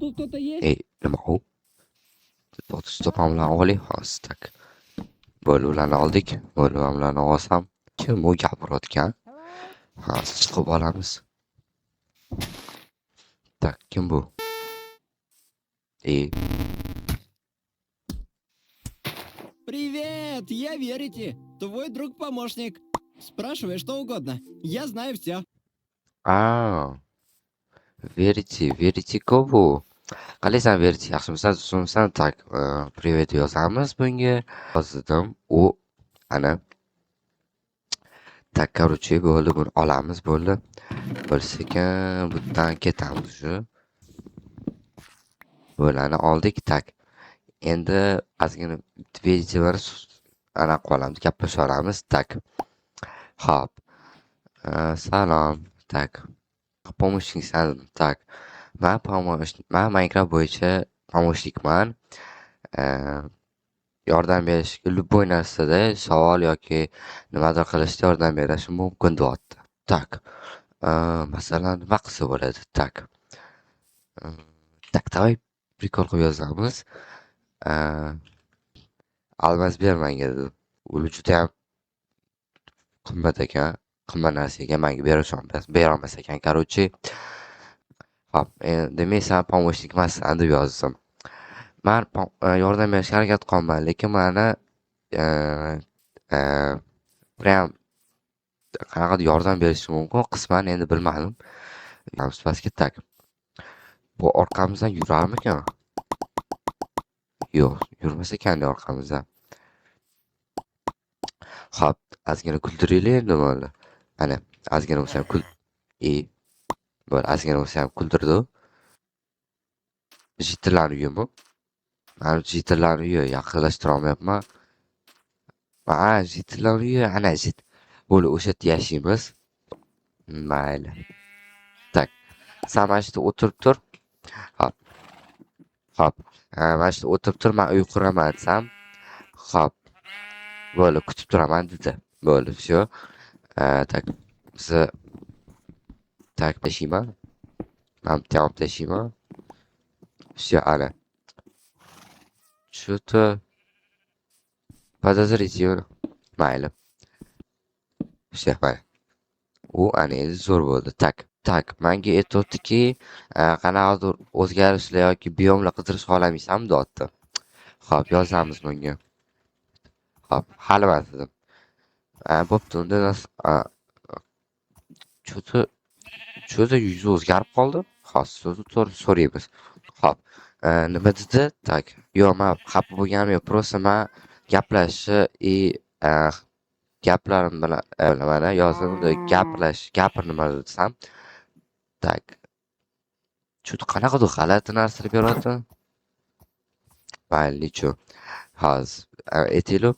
Тут кто-то есть? Nima u? To'pamlarni olaylik hozir. Tak. Bo'ldi, ularni oldik. Bo'ldi, men ularni olsam. Kim u gapirayotgan? Hozir chiqib olamiz. Tak, kim bu? Привет, я Верите, твой друг-помощник. Спрашивай что угодно, я знаю все. Aa, Vertigo bu. Qalaysan Verti? Yaxshimisan? So'ngsan tak. Privet yozamiz bunga. Yozdim. U ana. Tak, короче, bo'ldi, buni olamiz, bo'ldi. Bir sekin bundan ketamiz shu. Bularni oldik, tak. Endi ozgina videolar ana qolamiz, gaplashaveramiz, tak. Hop. Salom, tak. Помощникsan, tak. Men Minecraft bo'yicha помощникman. Yordam berishga любой narsada savol yoki nimadir qilishda yordam berishim mumkin deyapti. Tak. Masalan, nima qilsa bo'ladi? Tak. Tak, давай prikol qilib yozamiz. Almas bermanga dedi. U judayam qimmat ekan. Qimmat narsaga menga berolmas ekan. Короче, hop, demak sen помощник emassan deb yozdim. Men yordam berishga harakat qilaman, lekin meni prям qanaqadir yordam berishi mumkin, qisman endi bilmadim. Pastga tak. Bu orqamizdan yurarmikan? Yo'q, yurmas ekan orqamizdan. Hop, ozgina kuldiraylik endi bo'ldi. Mana, ozgina bo'lsa ham bo'ldi, ozgina bo'lsa ham kuldirdi. Jitirlarni uyimi? Mana jitirlarni uyi yaqinlashtira olmayapman. Mana jitirlarni uyi, ana jit. Bo'ldi, o'sha yerda yashaymiz. Mayli. Tak. Sen mana shu yerda o'tirib tur. Hop. Hop. Mana shu yerda o'tirib tur, men uy quraman desam. Hop. Bo'ldi, kutib turaman dedi. Bo'ldi, всё. Tak. Bizni tak tashiyman. Men bitta olib tashiyman. Всё, ana. Что-то подозрительно. Mayli. Всё, mana. U ana endi zo'r bo'ldi. Tak, menga aytayaptiki, qanaqadir o'zgarishlar yoki biomlar qidirish xohlamaysanmi deyapti. Hop, yozamiz bunga. Hop, hali emas dedim. Bo'pti, unda cho'zi yuzi o'zgarib qoldi. Hozir to'g'ri so'raymiz. Hop, nima dedi? Tak. Yo'q, men xafa bo'lganim yo'q. Просто men gaplashishni gaplarim bilan mana yozdim, gapir nima desam. Tak. Cho'ti qanaqadir g'alati narsalar beryapti. Mayli, nicho. Hozir aytaylik.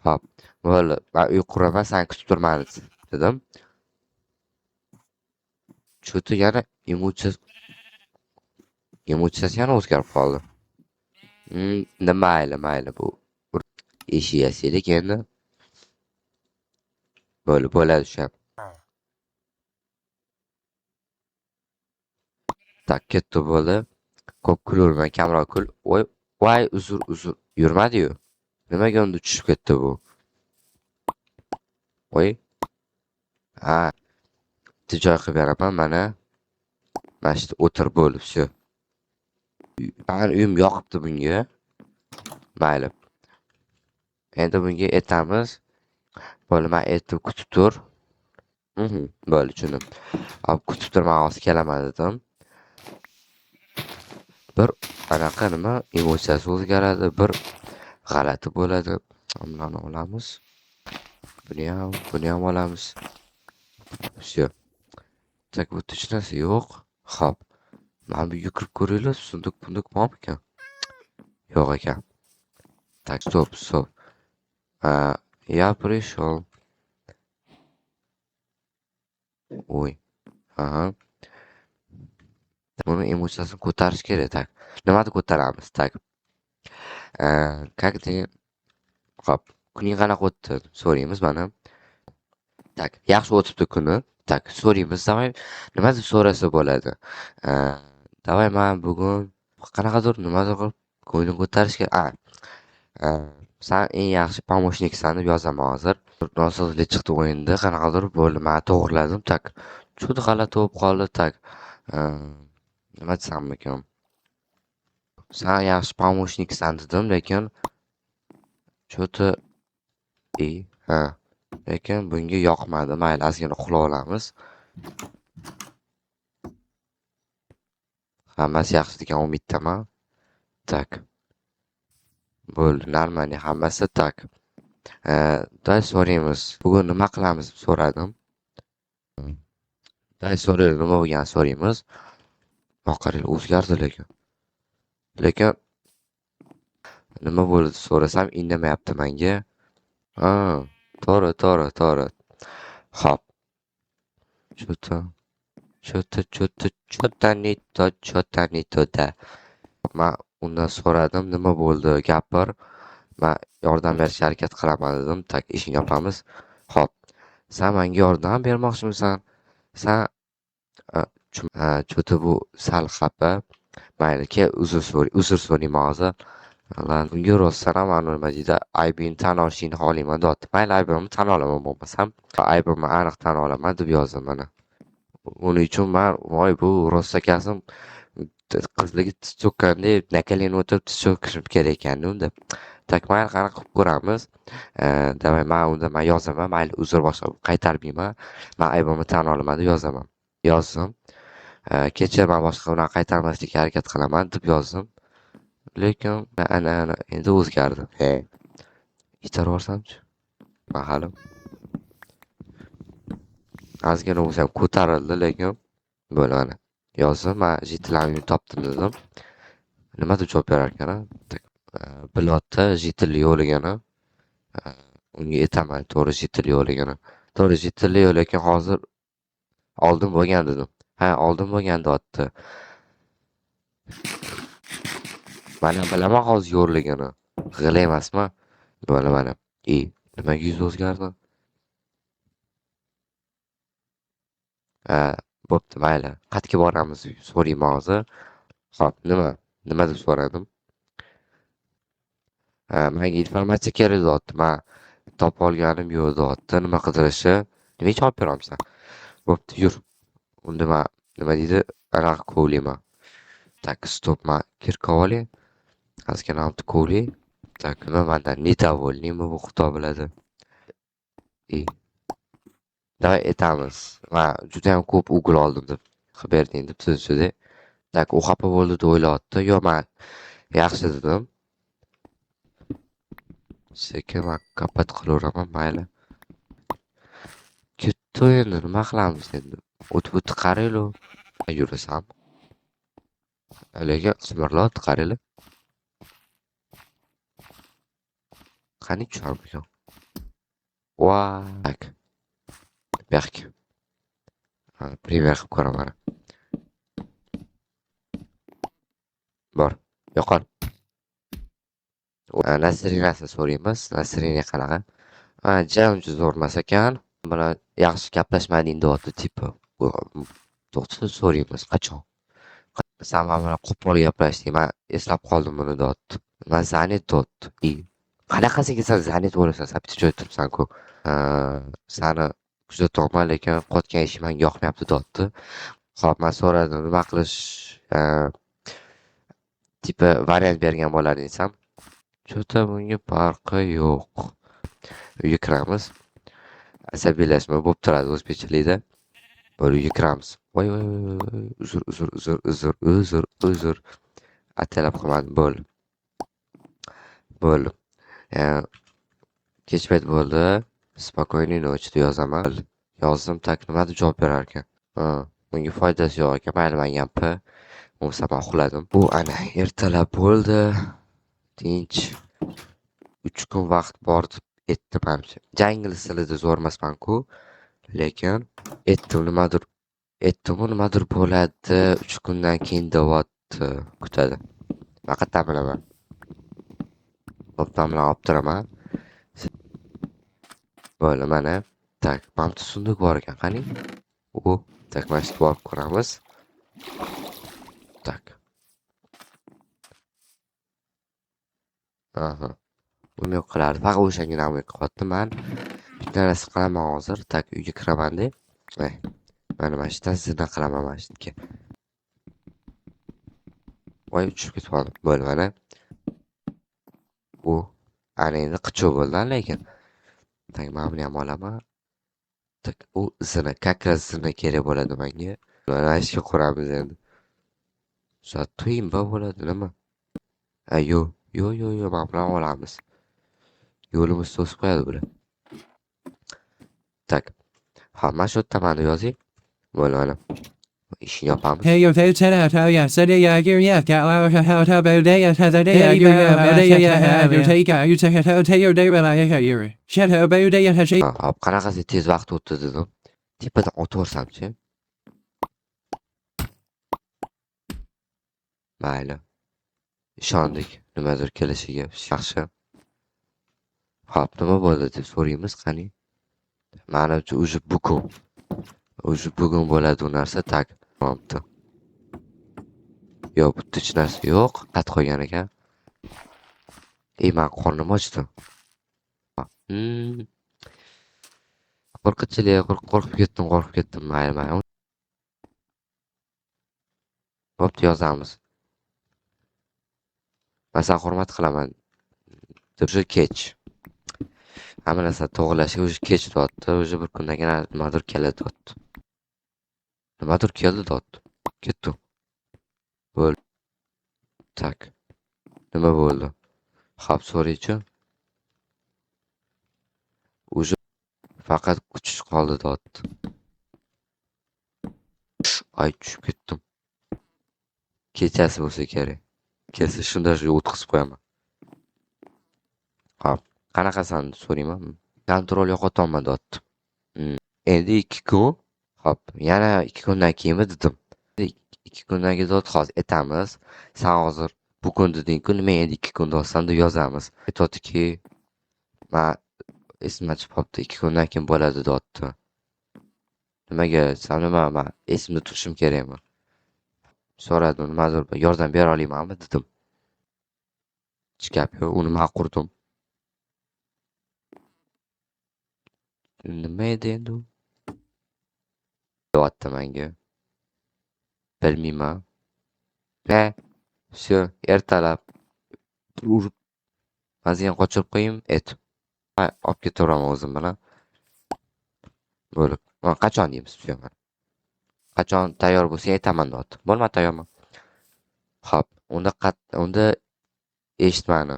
Hop, bo'ldi. Men uy quraman, sen kutib turman dedim. Cho'ti yana emotsiyasi yana o'zgarib qoldi. Mayli bu. Eshiyasilik endi. Bo'ladi shu. Tak, ketdi bo'ldi. Ko'p kulurman, kamroq kul. Voy, uzr. Yurmadi-yu. Nimaga unda tushib ketdi bu? Voy. Joy qilib beraman mana. Mana shu o'tir bo'lib shu. Men uyim yoqibdi bunga. Mayli. Endi bunga aytamiz. Bo'ldi, men aytdim, kutib tur. Bo'ldi, tushundim. Hop, kutib tur, men hozir kelaman dedim. Bir anaqa nima emotsiyasi o'zgaradi, bir g'alati bo'ladi. Buni olamiz. Buni ham olamiz. Всё. Tak, bu hech narsa yo'q. Hop. Mana bu yugurib ko'ringlar, sunduq bormi ekan? Yo'q ekan. Так, стоп. Я пришел. Ой. Aha. Buni emotsiyasini ko'tarish kerak, tak. Nimani ko'taramiz, tak. Как ты? Hop. Kuning qanaqa o'tdi? So'raymiz mana. Tak, yaxshi o'tibdi kuni. Tak, so'raymiz. Davay, nima deb so'rasa bo'ladi? Davay, men bugun qanaqadir nimadir qilib ko'nglim ko'tarishga sen eng yaxshi помощникsan deb yozaman hozir. Nosozlik chiqdi o'yinda, qanaqadir bo'ldi. Men to'g'riladim, tak. Juda g'alati bo'lib qoldi, tak. Nima desam ekan? Sen yaxshi помощникsan dedim, lekin cho'ti ha. Lekin bunga yoqmadi. Mayli, ozgina uxlab olamiz. Hammasi yaxshi degan umiddaman. Tak. Bo'ldi, нормально hammasi tak. Day so'raymiz. Bugun nima qilamiz deb so'radim. Day so'raymiz, nima bo'lganini so'raymiz. Qarang, o'zgardi lekin. Lekin nima bo'ldi so'rasam indamayapti menga. Ha, to'g'ri. Xo'p. Cho'ta. Men undan so'radim, nima bo'ldi, gapir. Men yordam berishga harakat qilaman dedim. Tak, ishni yopamiz. Xo'p. Sen menga yordam bermoqchimisan? Sen cho'ta bu sal xafa. Mayli, uzr so'rayman hozir. Lan, bunga rostdan ham nima deydi, aybingni tan olishingni xohlayman deyapti. Mayli, aybimni tan olaman bo'lmasam. Aybimni aniq tan olaman deb yozdim mana. Uning uchun men voy bu rostakasim qizligi tiz cho'kkanda nakalayni o'tib tiz cho'kishim kerak ekan unda. Tak, mayli, qanaqa qilib ko'ramiz. Demak, men yozaman, mayli uzr boshqa qaytarmayman. Men aybimni tan olaman deb yozaman. Yozdim. Kechir, men boshqa unaqa qaytarmaslikka harakat qilaman deb yozdim. Lekin ana endi o'zgardi. Itarvorsamchi? Mahali. Ozgina o'zim ko'tarildi, lekin bo'ladi. Yozdim, men jitlarimni topdim dedim. Nima deb javob berar ekan? Bilotda jitilli yo'ligini unga aytaman, to'g'ri jitilli yo'ligini. To'g'ri jitilli yo'l, lekin hozir oldin bo'lgan dedim. Ha, oldin bo'lgan deyapti. Mana bilaman hozir yo'rligini. G'ila emasmi? Mana. Nimaga yuz o'zgardi? Bo'pti, mayli. Qayerga boramiz so'rayman hozir. Xo'p, nima deb so'radim? Menga informatsiya kerak deyapti. Men topib olganim yo'q deyapti. Nima qidirishi? Nimaga javob beramsan? Bo'pti, yur. Unda men nima deydi? Anaqa kovlayman. Tak, stop, men kirib olay. Ozgina ham kovlay. Tak, nima mendan недовольныйmi bu xudo biladi. Давай aytamiz. Men juda ham ko'p o'g'il oldim deb xabar berding deb so'zida. Tak, u xafa bo'ldi deb o'ylayapti. Yo'q, men yaxshi dedim. Sekin men kapat qilaveraman, mayli. Ketdi endi, nima qilamiz endi? O'tib qaraylu. Yurasam. Lekin qimirlat qaraylar. Qani tushar ekan? Tak. Berk. Primer qilib ko'raman. Bor. Yo'qol. Nasrinasini so'raymiz. Nasrina qanaqa? Jam zo'rmas ekan. Bilan yaxshi gaplashmading deyapti, tipi. To'g'ri so'raymiz, qachon? Sen bilan qo'pol gaplashding. Men eslab qoldim buni deyapti. Men zanit deyapti. Qanaqasiga sen zanit bo'lasan? Sen bitta joyda turibsan-ku. Seni kuzataman, lekin qotgan ishing menga yoqmayapti deyapti. Xo'p, men so'radim, nima qilish tipi variant bergan bo'lar desam. Cho'ta bunga farqi yo'q. Uyga kiramiz. Asabiylashma bo'lib turadi o'zbekchilikda. Uyga kiramiz. Voy, uzr. Atalab qilmadim, bo'ldi. Kech payt bo'ldi. Spokойной ночи deb yozaman. Yozdim, tak, nima deb javob berar ekan? Bunga foydasi yo'q ekan, mayli, men gapi. Bo'lsa men uxladim. Bu ana ertalab bo'ldi. Tinch. 3 kun vaqt bor deb aytdim hamcha. Ingliz tilida zo'rmasman-ku, lekin aytdim nimadir bo'ladi. 3 kundan keyin deyapti, kutadi. Faqat bilaman. Bo'pti, men olib turaman. Bo'ldi, mana. Tak, mamta sunduq bor ekan, qani? Tak, mana shu borib ko'ramiz. Tak. Aha. Umid qilardi. Faqat o'shangina umid qilyapti. Men bitta narsa qilaman hozir. Tak uyga kiraman-da. Mana mana shu zina qilaman mana shu yerga. Voy tushib ketib qoldim. Bo'ldi mana. U ana endi qichov bo'ldi lekin. Tak men buni ham olaman. Tak u zina, kakras zina kerak bo'ladi menga. Mana ishga quramiz endi. Soat to'yimba bo'ladi nima? Yo, men bilan olamiz. Yo'limiz to'sib qo'yadi bular. Tak. Hamma shu tomonni yozing. Bo'ldi mana. İşini yapamız. Hey yo hey sen at ya sen ya gir ya ka how ta ba day ya ta day ya gir ya ba day ya you take you take your day when I hear shut up ba day ya şey Hop qanaqasi tez vaqt o'tdi dedim. Tepadan o'taversamchi. Mayli. Ishondik nimadir kelishiga. Yaxshi. Hop nima bo'ldi deb so'raymiz qani. Menimcha bugun bo'ladi u narsa tak. Bo'pti. Yo'q, bitta hech narsa yo'q. Qat qo'ygan ekan. Men qornim ochdi. Qo'rqib ketdim. Mayli. Bo'pti, yozamiz. Masalan, hurmat qilaman. Deb kech. Hamma narsa to'g'rilashga o'sha kech dotdi. O'sha bir kundan keyin nimadir keladi dotdi. Nimadir keldi dotdi. Ketdi. Bo'ldi. Tak. Nima bo'ldi? Xap so'raychi. O'sha faqat kuch qoldi dotdi. Ay tushib ketdim. Kechasi bo'lsa kerak. Kelsa shunda o'tkazib qo'yaman. Hop. Qanaqasini so'rayman. Kontrol yo'qotolmadi dotdi. Endi 2 kun. Hop, yana 2 kundan keyinmi dedim. 2 kundan keyin hozir aytamiz. Sen hozir bu kun deding-ku, men endi 2 kunda olsam deb yozamiz. Aytayotdiki, men esimdan chiqib qolibdi, 2 kundan keyin bo'ladi dotdi. Nimaga? Sen men esimda turishim kerakmi? So'radim, nimadir yordam bera olamanmi dedim. Hech gap yo'q, uni men qurdim. Nima edi endi u? Deyapti menga. Bilmayman. Shu ertalab urib mazgan qochirib qo'yim, olib ketaveraman o'zim bilan. Bo'lib. Men qachon deymiz shu. Qachon tayyor bo'lsang aytaman deyapti. Bo'lma tayyorman. Xo'p, unda eshitmani.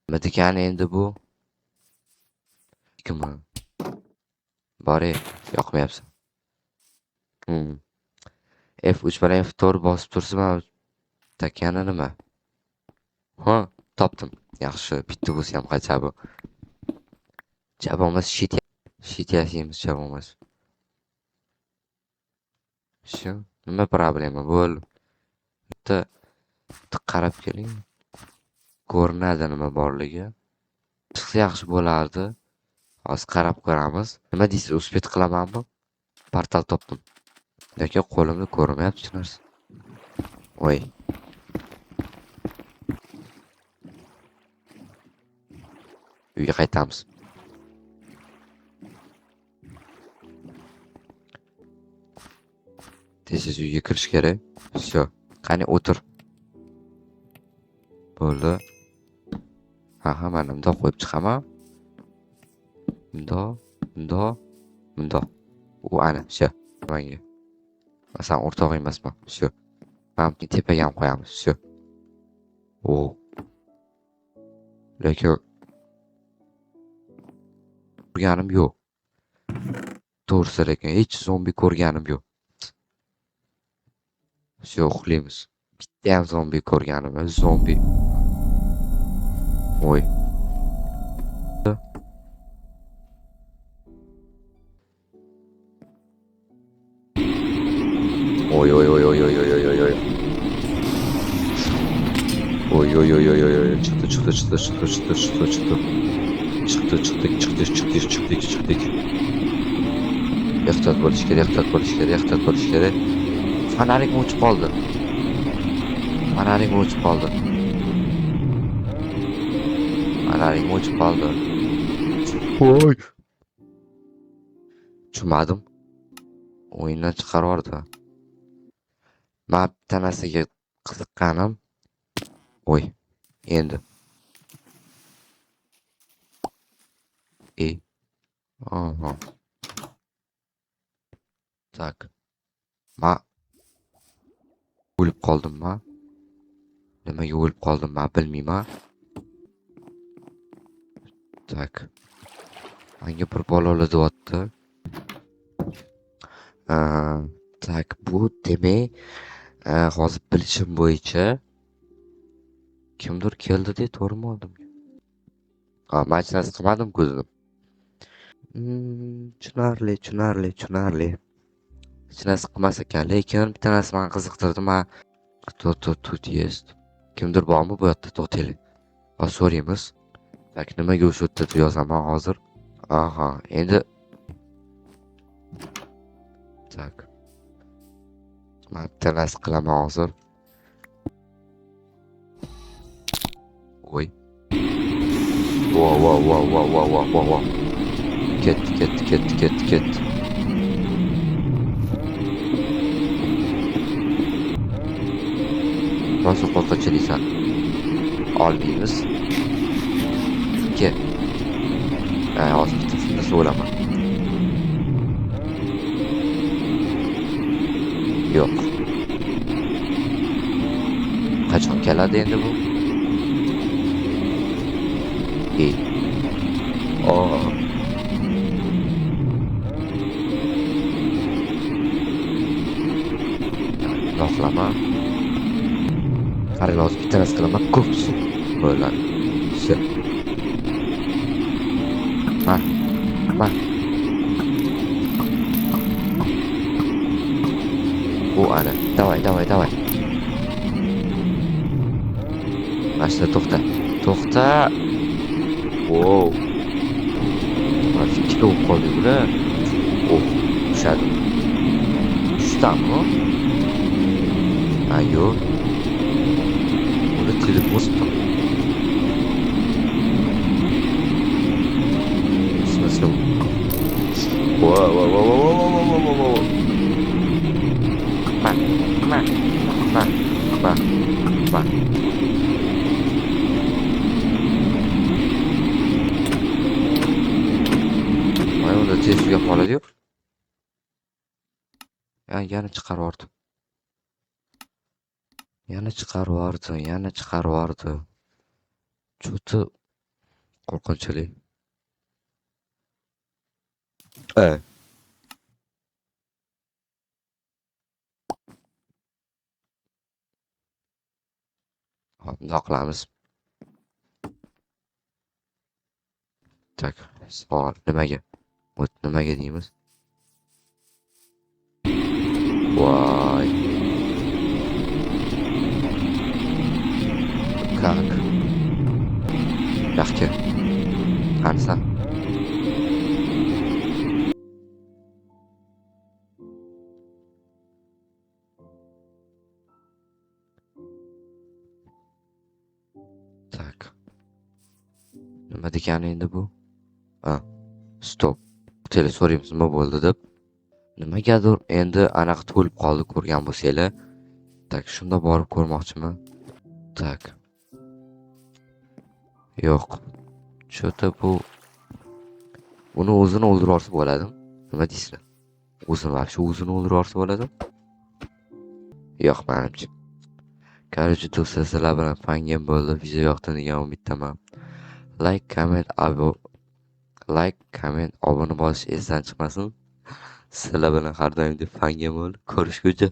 Nima degani endi bu? Kim? Bore, yoqmayapsan. F3 bilan F4 bosib tursa takani nima? Ha, topdim. Yaxshi, bitta bo'lsa ham qacha bu. Jabomaz shit yashaymiz jabomaz. Shu, nima problema bo'l? Bitta qarab keling. Ko'rinadi nima borligi. Chiqsa yaxshi bo'lardi. Hozir qarab ko'ramiz. Nima deysiz, uspet qilamanmi? Portal topdim. Lekin qo'limda ko'rinmayapti hech narsa. Voy. Uyga qaytamiz. Tez uyga kirish kerak. Shu. Qani o'tir. Bo'ldi. Aha, mana bundoq qo'yib chiqaman. Bundoq. U ana, shu. Menga. Masalan, o'rtoq emasman. Shu. Mana tepaga ham qo'yamiz. Shu. Lekin ko'rganim yo'q. To'g'risi lekin hech zombi ko'rganim yo'q. Shu uxlaymiz. Bitta ham zombi ko'rganim yo'q. Zombi. Voy. Oy. Çıktı. Çıktık. Ehtiyot bo'lish kerak. Fanarik o'chib qoldi. Anaring o'chib qoldi. Voy. Tushunmadim. O'yindan chiqarib yubordi. Men bitta narsaga qiziqqanim. Oy. Endi. Aha. Tak. Ma o'lib qoldimmi? Nimaga o'lib qoldim men bilmayman. Tak. Menga bir bola o'ladyapti. Tak, bu demak, hozir bilishim bo'yicha kimdir keldi deb to'g'rimi oldim? Men hech narsa qilmadim ko'zim. Tushunarli. Hech narsa qilmas ekan, lekin bitta narsa meni qiziqtirdi. Men Tut есть. Kimdir bormi bu yerda? To'xtaylik. Hozir so'raymiz. Tak, nimaga o'sha yerda deb yozaman hozir? Aha, endi tak. Men bitta narsa qilaman hozir. Voy. Wow. Ketdi. Nasıl qo'rqinchlisan? Olmaymiz. Kel. Hozir bittasini so'raman. Yo'q. Qachon keladi endi bu? Yo'qlama. Qarang, hozir bitta narsa qilaman, ko'psin. Bo'ladi. Shu. Ma. Bu ana. Давай. Mashina to'xta. Wow. Mana ikkita o'q qoldi bular. Tushadi. Tushdami? Yo'q. Uni tilib bosibdi. Bismillah. Wow. Ma. Mana tez suya qoladi yo'q. Yana chiqarib yubordi. Juda qo'rqinchli. Hop, bundoq qilamiz. Tak, savol nimaga? Nimaga deymiz? Voy. Как? Yaxshi. Qanisa? Tak. Nima degani endi bu? Stop. Tele so'raymiz nima bo'ldi deb. Nimagadir endi anaqa to'lib qoldi, ko'rgan bo'lsanglar. Tak, shunda borib ko'rmoqchiman. Tak. Yo'q. Cho'ta buni o'zini o'ldirib bo'ladi. Nima deysizlar? O'zini o'ldirib bo'ladi? Yo'q, menimcha. Короче, do'stlar, sizlar bilan fangam bo'ldi. Video yoqdi degan umiddaman. Like, comment, obuna bo'lish esdan chiqmasin. Sizlar bilan har doimdek fangam bo'ldi. Ko'rishguncha.